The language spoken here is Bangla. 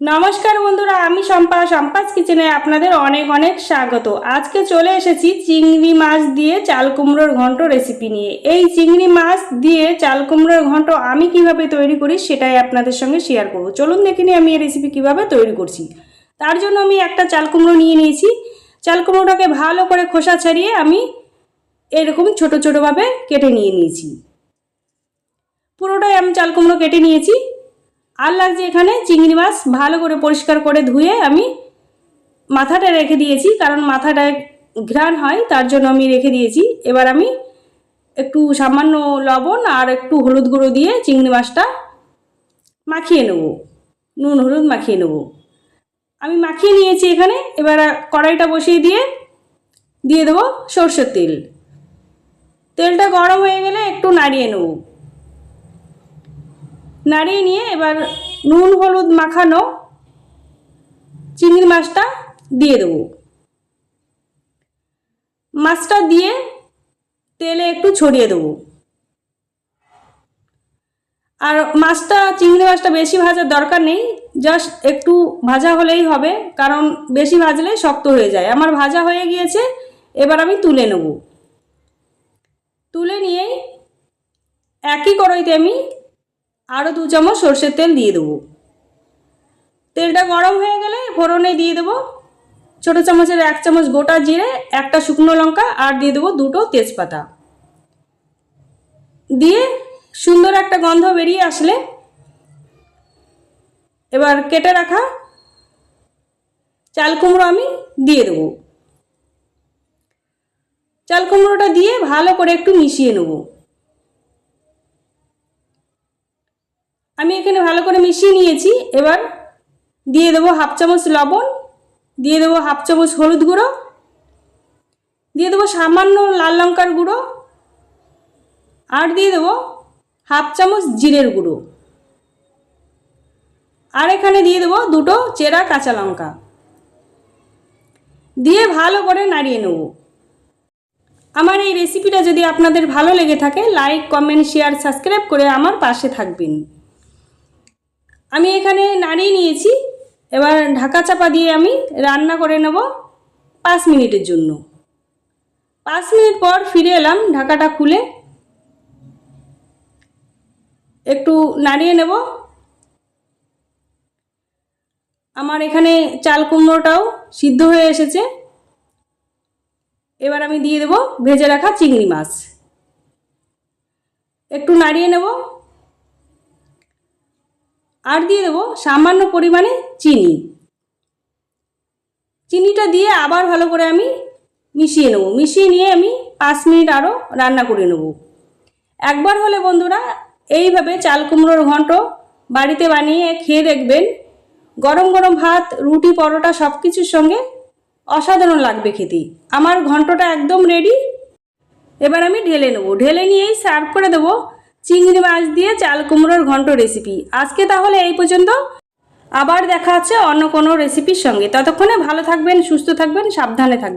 নমস্কার বন্ধুরা, আমি সম্পাস কিচেনে আপনাদের অনেক অনেক স্বাগত। আজকে চলে এসেছি চিংড়ি মাছ দিয়ে চাল কুমড়োর ঘন্ট রেসিপি নিয়ে। এই চিংড়ি মাছ দিয়ে চাল কুমড়োর ঘন্ট আমি কিভাবে তৈরি করি সেটাই আপনাদের সঙ্গে শেয়ার করব। চলুন দেখে নিই আমি এই রেসিপি কিভাবে তৈরি করছি। তার জন্য আমি একটা চাল কুমড়ো নিয়ে নিয়েছি। চাল কুমড়োটাকে ভালো করে খোসা ছাড়িয়ে আমি এরকম ছোট ছোটোভাবে কেটে নিয়েছি। পুরোটাই আমি চাল কুমড়ো কেটে নিয়েছি। আর লাগছে এখানে চিংড়ি মাছ ভালো করে পরিষ্কার করে ধুয়ে আমি মাথাটা রেখে দিয়েছি, কারণ মাথাটায় ঘ্রাণ হয়, তার জন্য আমি রেখে দিয়েছি। এবার আমি একটু সামান্য লবণ আর একটু হলুদ গুঁড়ো দিয়ে চিংড়ি মাছটা মাখিয়ে নেব, নুন হলুদ মাখিয়ে নেব। আমি মাখিয়ে নিয়েছি এখানে। এবার কড়াইটা বসিয়ে দিয়ে দেবো সর্ষের তেল। তেলটা গরম হয়ে গেলে একটু নাড়িয়ে নেব। নাড়িয়ে নিয়ে এবার নুন হলুদ মাখানো চিংড়ি মাছটা দিয়ে দেবো। মাছটা দিয়ে তেলে একটু ছড়িয়ে দেবো। আর চিংড়ি মাছটা বেশি ভাজার দরকার নেই, জাস্ট একটু ভাজা হলেই হবে, কারণ বেশি ভাজলে শক্ত হয়ে যায়। আমার ভাজা হয়ে গিয়েছে, এবার আমি তুলে নেব। তুলে নিয়ে একই কড়াইতে আমি আরও 2 চামচ সরষের তেল দিয়ে দেবো। তেলটা গরম হয়ে গেলে ফোড়নে দিয়ে দেবো ছোটো চামচের 1 চামচ গোটা জিরে, একটা শুকনো লঙ্কা, আর দিয়ে দেবো 2টো তেজপাতা। দিয়ে সুন্দর একটা গন্ধ বেরিয়ে আসলে এবার কেটে রাখা চাল কুমড়ো আমি দিয়ে দেবো। চাল কুমড়োটা দিয়ে ভালো করে একটু মিশিয়ে নেব। আমি এখানে ভালো করে মিশিয়ে নিয়েছি। এবার দিয়ে দেবো 1/2 চামচ লবণ, দিয়ে দেবো 1/2 চামচ হলুদ গুঁড়ো, দিয়ে দেবো সামান্য লাল লঙ্কার গুঁড়ো, আর দিয়ে দেবো 1/2 চামচ জিরের গুঁড়ো, আর এখানে দিয়ে দেবো 2টো চেরা কাঁচা লঙ্কা। দিয়ে ভালো করে নাড়িয়ে নেব। আমার এই রেসিপিটা যদি আপনাদের ভালো লেগে থাকে, লাইক কমেন্ট শেয়ার সাবস্ক্রাইব করে আমার পাশে থাকবেন। আমি এখানে নাড়িয়ে নিয়েছি। এবার ঢাকা চাপা দিয়ে আমি রান্না করে নেব 5 মিনিটের জন্য। 5 মিনিট পর ফিরে এলাম। ঢাকাটা খুলে একটু নাড়িয়ে নেব। আমার এখানে চাল কুমড়োটাও সিদ্ধ হয়ে এসেছে। এবার আমি দিয়ে দেব ভেজে রাখা চিংড়ি মাছ, একটু নাড়িয়ে নেব। আর দিয়ে দেবো সামান্য পরিমাণে চিনি। চিনিটা দিয়ে আবার ভালো করে আমি মিশিয়ে নেব। মিশিয়ে নিয়ে আমি 5 মিনিট আরও রান্না করে নেব। একবার হলে বন্ধুরা এইভাবে চাল কুমড়োর ঘন্ট বাড়িতে বানিয়ে খেয়ে দেখবেন। গরম গরম ভাত, রুটি, পরোটা সব কিছুর সঙ্গে অসাধারণ লাগবে খেতে। আমার ঘন্টটা একদম রেডি। এবার আমি ঢেলে নেব। ঢেলে নিয়েই সার্ভ করে দেবো চিংড়ি মাছ দিয়ে চাল কুমড়োর ঘন্ট রেসিপি। আজকে তাহলে এই পর্যন্ত। আবার দেখা হচ্ছে অন্য কোনো রেসিপির সঙ্গে। ততক্ষণে ভালো থাকবেন, সুস্থ থাকবেন, সাবধানে থাকবেন।